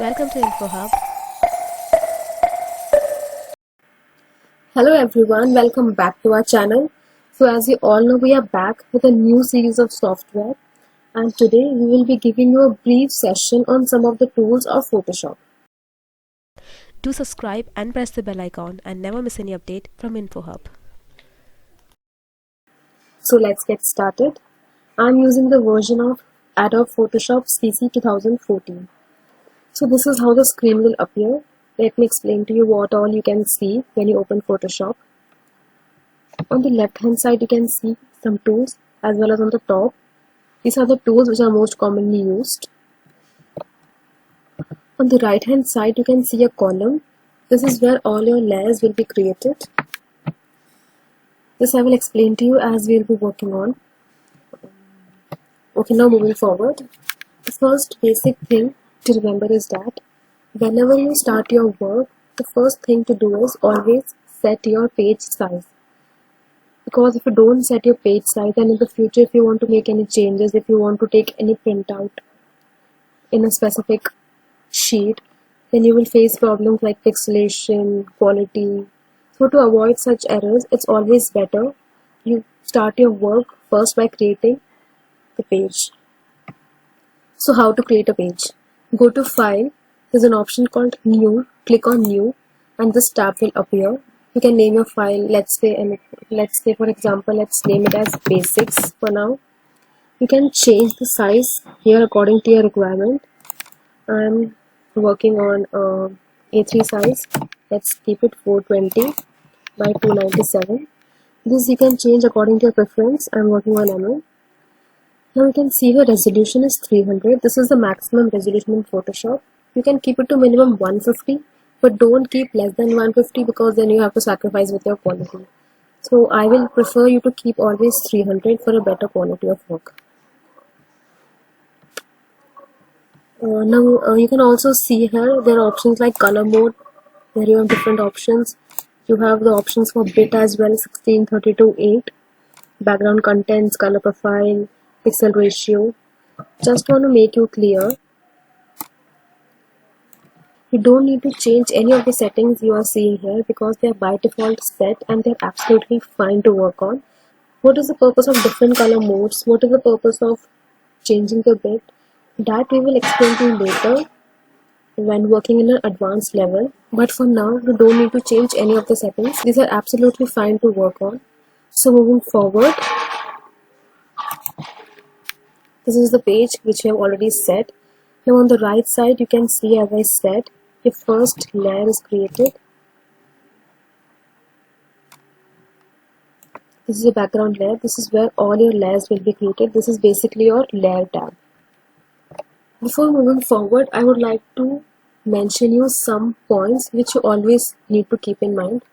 Welcome to InfoHub. Hello everyone, welcome back to our channel. So as you all know, we are back with a new series of software, and today we will be giving you a brief session on some of the tools of Photoshop. Do subscribe and press the bell icon and never miss any update from InfoHub. So let's get started. I'm using the version of Adobe Photoshop CC 2014. So this is how the screen will appear. Let me explain to you what all you can see when you open Photoshop. On the left hand side you can see some tools, as well as on the top. These are the tools which are most commonly used. On the right hand side you can see a column. This is where all your layers will be created. This I will explain to you as we will be working on. Okay, now moving forward. The first basic thing to remember is that whenever you start your work, the first thing to do is always set your page size. Because if you don't set your page size, then in the future if you want to make any changes, if you want to take any printout in a specific sheet, then you will face problems like pixelation, quality. So to avoid such errors, it's always better you start your work first by creating the page. So how to create a page? Go to File, there's an option called New, click on New, and this tab will appear. You can name your file, let's say for example, let's name it as Basics for now. You can change the size here according to your requirement. I'm working on A3 size. Let's keep it 420 by 297. This you can change according to your preference. I'm working on mm. Now you can see the resolution is 300. This is the maximum resolution in Photoshop. You can keep it to minimum 150, but don't keep less than 150 because then you have to sacrifice with your quality. So I will prefer you to keep always 300 for a better quality of work. Now you can also see here there are options like color mode, where you have different options. You have the options for bit as well, 16:32:8, background contents, color profile, pixel ratio. Just want to make you clear, you don't need to change any of the settings you are seeing here because they are by default set and they're absolutely fine to work on. What is the purpose of different color modes? What is the purpose of changing the bit? That we will explain to you later when working in an advanced level, but for now you don't need to change any of the settings. These are absolutely fine to work on. So moving forward, this is the page which we have already set. Now on the right side you can see, as I said, your first layer is created. This is a background layer. This is where all your layers will be created. This is basically your layer tab. Before moving forward, I would like to mention you some points which you always need to keep in mind.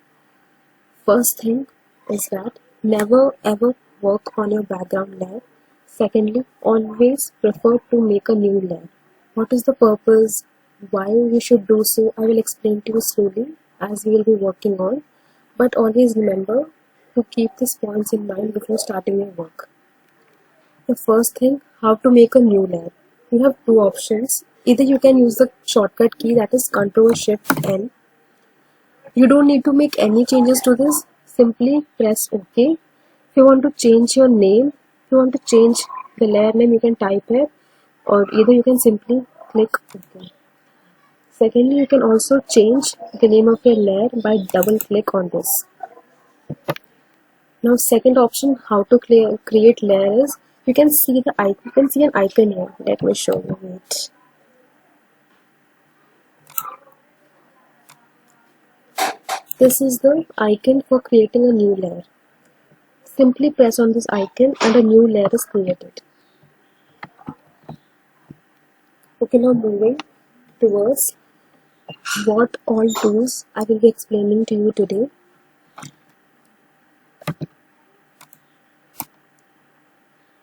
First thing is that never ever work on your background layer. Secondly, always prefer to make a new layer. What is the purpose? Why we should do so? I will explain to you slowly as we will be working on. But always remember to keep these points in mind before starting your work. The first thing, how to make a new layer. You have two options. Either you can use the shortcut key, that is Ctrl+Shift+N. You don't need to make any changes to this. Simply press OK. If you want to change your name, if you want to change the layer name, you can type here, or either you can simply click OK. Secondly, you can also change the name of your layer by double click on this. Now second option, how to create layer is, you can see the icon. You can see an icon here. Let me show you it. This is the icon for creating a new layer. Simply press on this icon and a new layer is created. Okay, now moving towards what all tools I will be explaining to you today.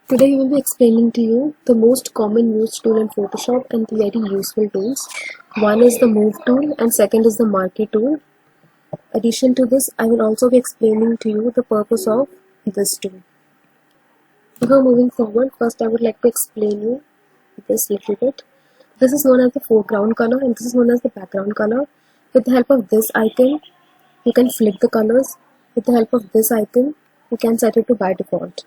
Today we will be explaining to you the most common used tool in Photoshop and the very useful tools. One is the Move tool and second is the Marquee tool. Addition to this, I will also be explaining to you the purpose of this tool. Before moving forward, first I would like to explain you this little bit. This is known as the foreground color and this is known as the background color. With the help of this icon, you can flip the colors. With the help of this icon, you can set it to by default.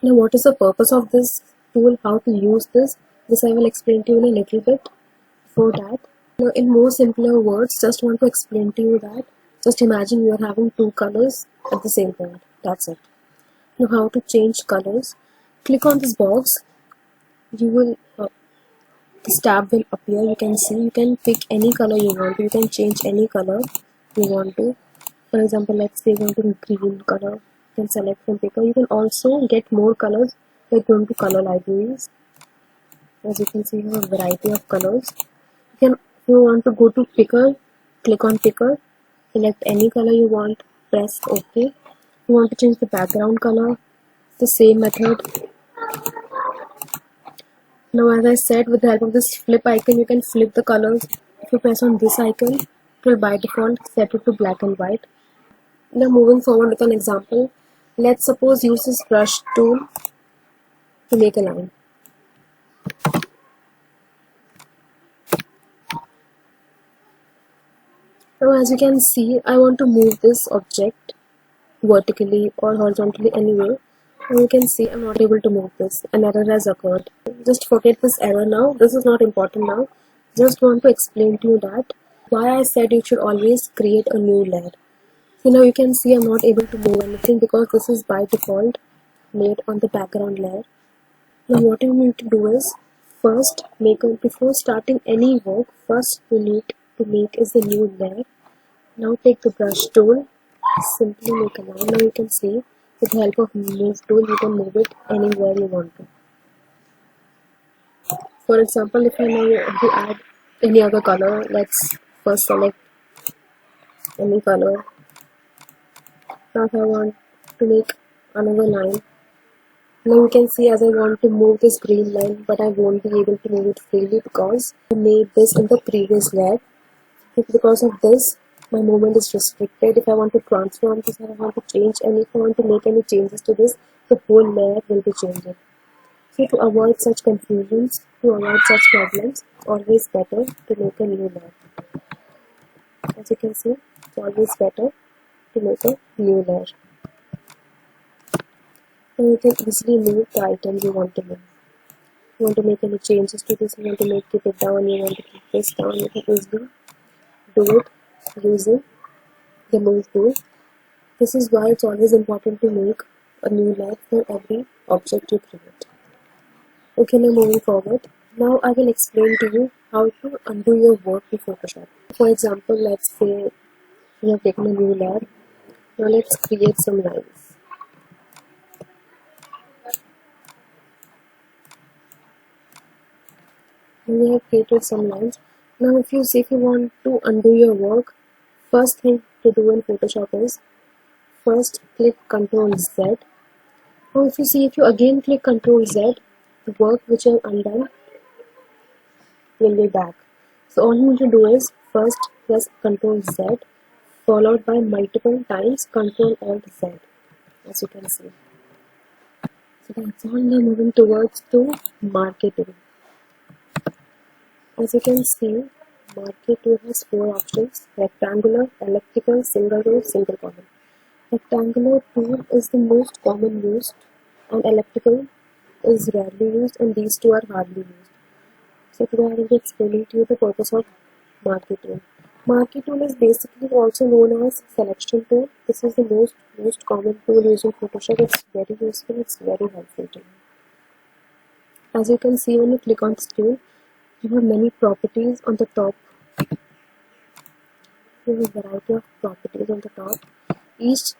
Now what is the purpose of this tool, how to use this I will explain to you in a little bit. Before that, now in more simpler words, just want to explain to you that just imagine you are having two colors at the same point. That's it. Now how to change colors. Click on this box. You will this tab will appear. You can see you can pick any color you want. You can change any color you want to. For example, let's say you want a green color. You can select from picker. You can also get more colors by going to color libraries. As you can see, you have a variety of colors. You can, if you want to go to picker, click on picker, select any color you want, press OK. If you want to change the background color, the same method. Now as I said, with the help of this flip icon, you can flip the colors. If you press on this icon, it will by default set it to black and white. Now moving forward with an example, let's suppose use this brush tool to make a line. Now as you can see, I want to move this object vertically or horizontally anyway. And you can see I'm not able to move this. An error has occurred. Just forget this error now. This is not important now. Just want to explain to you that why I said you should always create a new layer. So now you can see I'm not able to move anything because this is by default made on the background layer. Now what you need to do is first before starting any work, first you need to make is the new layer. Now take the brush tool, simply make a line. Now you can see with the help of move tool you can move it anywhere you want to. For example, if I now want to add any other color, let's first select any color. Now if I want to make another line, now you can see as I want to move this green line, but I won't be able to move it freely because I made this in the previous layer. Because of this, my movement is restricted. If I want to transform this, if I want to change if I want to make any changes to this, the whole layer will be changing. So to avoid such confusions, to avoid such problems, it's always better to make a new layer. As you can see, it's always better to make a new layer. And you can easily move the items you want to move. You want to make any changes to this, you want to keep it down, you want to keep this down, you can easily do it using the move tool. This is why it's always important to make a new layer for every object you create. Okay, now moving forward. Now I will explain to you how to undo your work in Photoshop. For example, let's say we have taken a new layer. Now let's create some lines. We have created some lines. Now if you want to undo your work, first thing to do in Photoshop is first click Ctrl Z. Now if you again click Ctrl Z, the work which you have undone will be back. So all you need to do is first press Ctrl Z followed by multiple times Ctrl Alt Z, as you can see. So that's all. Now moving towards to Marquee tool. As you can see, Marquee tool has 4 options: rectangular, elliptical, single row, single column. Rectangular tool is the most common used and elliptical is rarely used, and these two are hardly used. So today I will be explaining to you the purpose of Marquee tool. Marquee tool is basically also known as selection tool. This is the most common tool used in Photoshop. It's very useful, it's very helpful to you. As you can see, when you click on this tool, you have many properties on the top. You have a variety of properties on the top. Each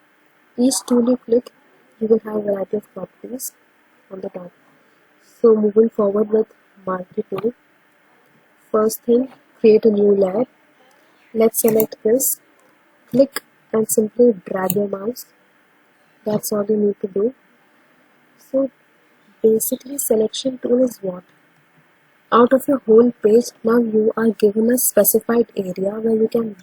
tool you click, you will have a variety of properties on the top. So moving forward with Marquee tool, first thing, create a new layer. Let's select this, click and simply drag your mouse. That's all you need to do. So basically selection tool is what? Out of your whole page, now you are given a specified area where you can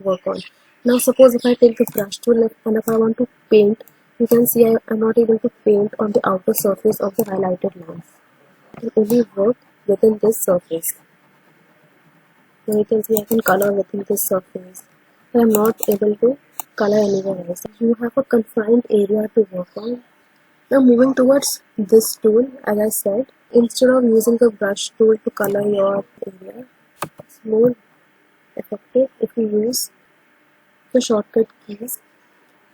work on. Now suppose if I take the brush tool and if I want to paint, you can see I am not able to paint on the outer surface of the highlighted lines. I can only work within this surface. Now you can see I can color within this surface. I am not able to color anywhere else. You have a confined area to work on. Now moving towards this tool, as I said, instead of using the brush tool to color your area, it's more effective if you use the shortcut keys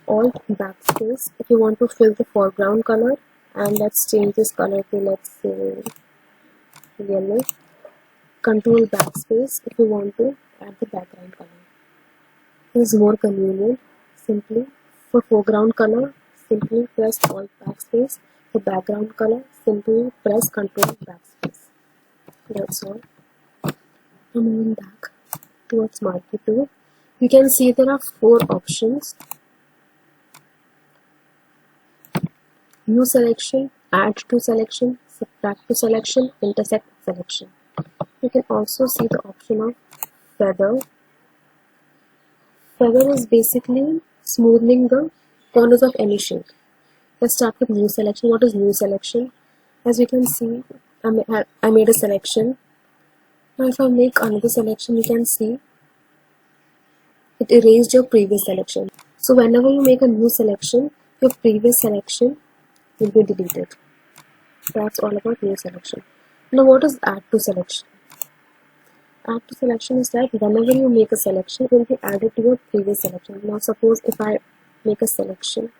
Alt backspace if you want to fill the foreground color, and let's change this color to, let's say, yellow. Control backspace if you want to add the background color. It is more convenient. Simply for foreground color, simply press Alt backspace. For background color, simply press Control backspace. That's all. Now moving back towards marquee tool, you can see there are 4 options: new selection, add to selection, subtract to selection, intersect selection. You can also see the option of feather. Feather is basically smoothing the corners of any shape. Let's start with new selection. What is new selection? As you can see, I made a selection. Now if I make another selection, you can see it erased your previous selection. So whenever you make a new selection, your previous selection will be deleted. That's all about new selection. Now what is add to selection? Add to selection is that whenever you make a selection, it will be added to your previous selection. Now suppose if I make a selection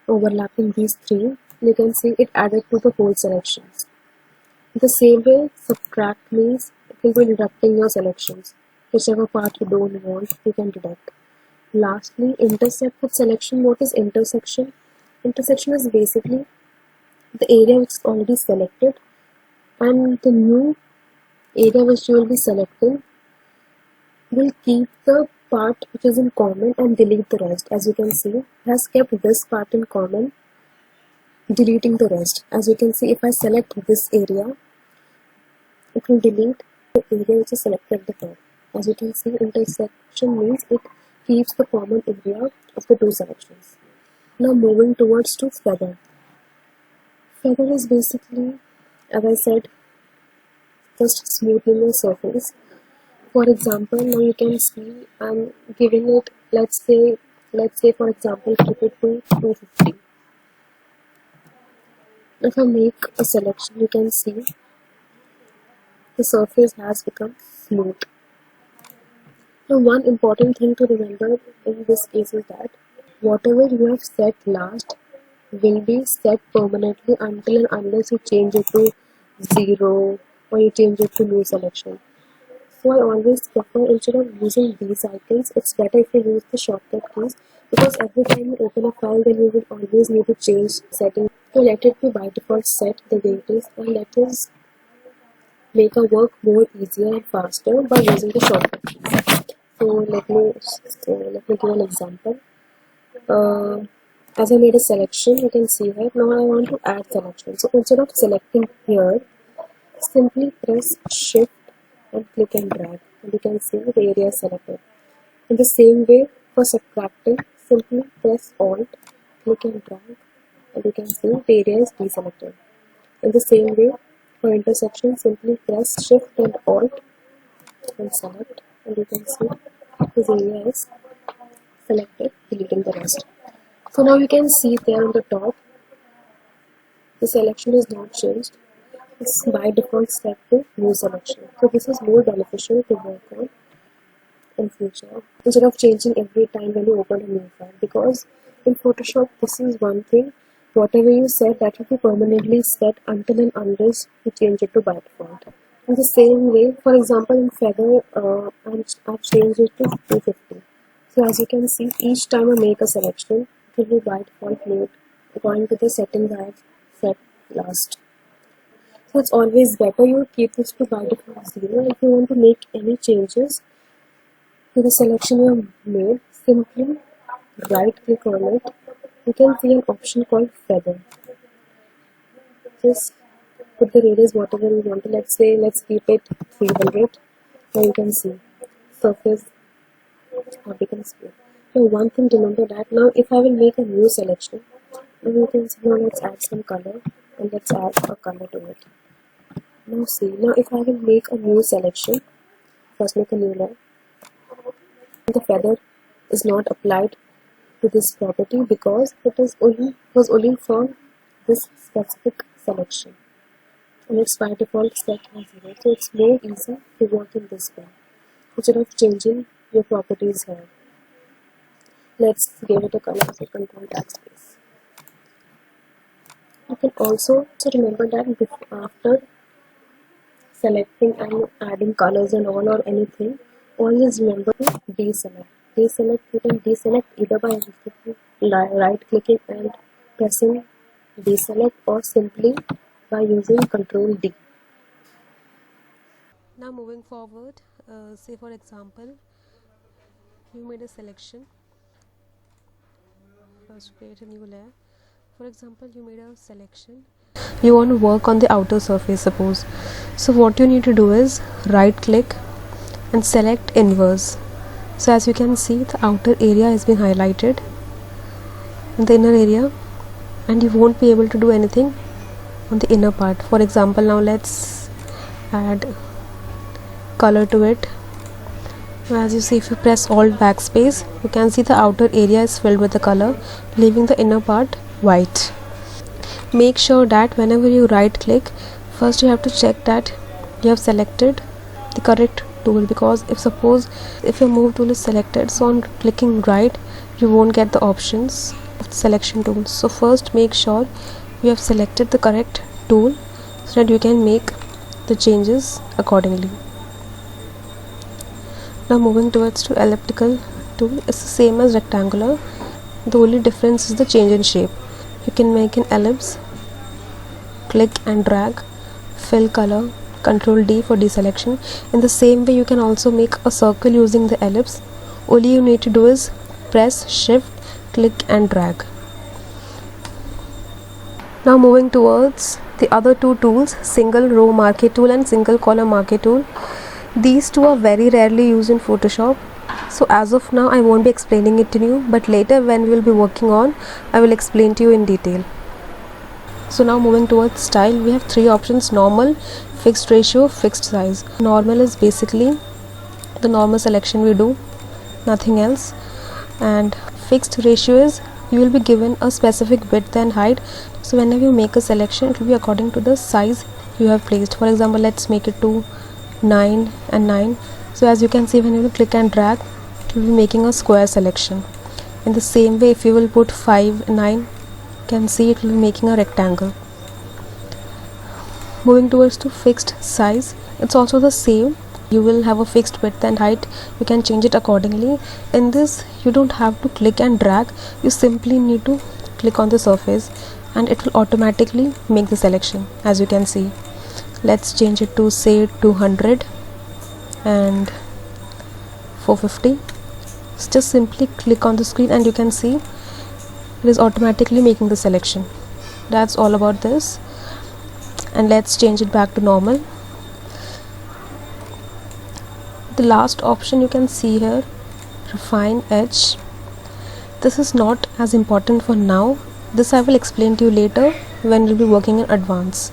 overlapping these 3, you can see it added to the whole selections. The same way, subtract means it will be deducting your selections. Whichever part you don't want, you can deduct. Lastly, intersect with selection. What is intersection? Intersection is basically the area which is already selected, and the new area which you will be selecting will keep the part which is in common and delete the rest. As you can see, it has kept this part in common, deleting the rest. As you can see, if I select this area, it will delete the area which is selected at the top. As you can see, intersection means it keeps the common area of the 2 selections. Now moving towards to feather. Feather is basically, as I said, just smoothing your surface. For example, now you can see I'm giving it, let's say for example, keep it to 250. If I make a selection, you can see the surface has become smooth. Now one important thing to remember in this case is that whatever you have set last will be set permanently until and unless you change it to 0 or you change it to new selection. So I always prefer, instead of using these icons, it's better if you use the shortcut keys, because every time you open a file, then you will always need to change settings. So let it be by default set the way it is, and let us make our work more easier and faster by using the shortcut keys. So let me give an example. As I made a selection, you can see that now I want to add selection. So instead of selecting here, simply press Shift and click and drag, and you can see the area is selected. In the same way, for subtracting, simply press Alt, click and drag, and you can see the area is deselected. In the same way, for intersection, simply press Shift and Alt and select, and you can see this area is selected, deleting the rest. So now you can see there on the top, the selection is not changed. It's by default set to new selection. So this is more beneficial to work on in future, instead of changing every time when you open a new file, because in Photoshop this is one thing, whatever you set, that will be permanently set until and unless you change it to by default. In the same way, for example, in feather, I've changed it to 250. So as you can see, each time I make a selection, it will be by default made according to the settings I have set last. So it's always better you keep this to by default 0. If you want to make any changes to the selection you have made, simply right click on it. You can see an option called feather. Just put the radius whatever you want to. Let's keep it 300. Now you can see surface have become smooth. Now one thing to remember that now if I will make a new selection, now you can see, now let's add some color and let's add a color to it. Now see, now if I will make a new selection, first make a new layer. The feather is not applied to this property because it is was only for this specific selection, and it's by default set as 0. So it's more easy to work in this way instead of changing your properties here. Let's give it a color as a control tag space. You can also remember that after selecting and adding colors and all or anything, always remember to deselect. You can deselect either by right clicking and pressing deselect, or simply by using Control D. Now moving forward, say for example, you made a selection. First create a new layer. For example, you made a selection. You want to work on the outer surface, suppose. So what you need to do is right click and select inverse. So as you can see, the outer area has been highlighted in the inner area, and you won't be able to do anything on the inner part. For example, now let's add color to it. As you see, if you press Alt backspace, you can see the outer area is filled with the color, leaving the inner part white. Make sure that whenever you right click, first you have to check that you have selected the correct tool, because if your move tool is selected, so on clicking right you won't get the options of the selection tools. So first make sure you have selected the correct tool so that you can make the changes accordingly. Now moving towards to elliptical tool, it's the same as rectangular. The only difference is the change in shape. You can make an ellipse, click and drag, fill color, Control D for deselection. In the same way, you can also make a circle using the ellipse. All you need to do is press Shift, click and drag. Now moving towards the other two tools, single row marquee tool and single column marquee tool. These two are very rarely used in Photoshop. So as of now, I won't be explaining it to you, but later when we will be working on, I will explain to you in detail. So now moving towards style, we have three options: normal, fixed ratio, fixed size. Normal is basically the normal selection we do, nothing else. And fixed ratio is you will be given a specific width and height. So whenever you make a selection, it will be according to the size you have placed. For example, let's make it to 9 and 9. So as you can see, when you will click and drag, it will be making a square selection. In the same way, if you will put 5 and 9, you can see it will be making a rectangle. Moving towards to fixed size, it's also the same. You will have a fixed width and height. You can change it accordingly. In this, you don't have to click and drag. You simply need to click on the surface and it will automatically make the selection. As you can see, let's change it to say 200 and 450. So just simply click on the screen and you can see it is automatically making the selection. That's all about this. And let's change it back to normal. The last option you can see here, refine edge. This is not as important for now. This I will explain to you later when we'll be working in advance.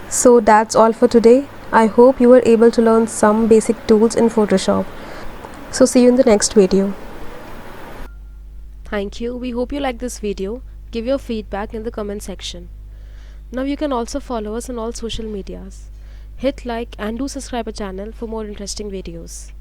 So that's all for today. I hope you were able to learn some basic tools in Photoshop. So see you in the next video. Thank you. We hope you like this video. Give your feedback in the comment section. Now you can also follow us on all social medias. Hit like and do subscribe our channel for more interesting videos.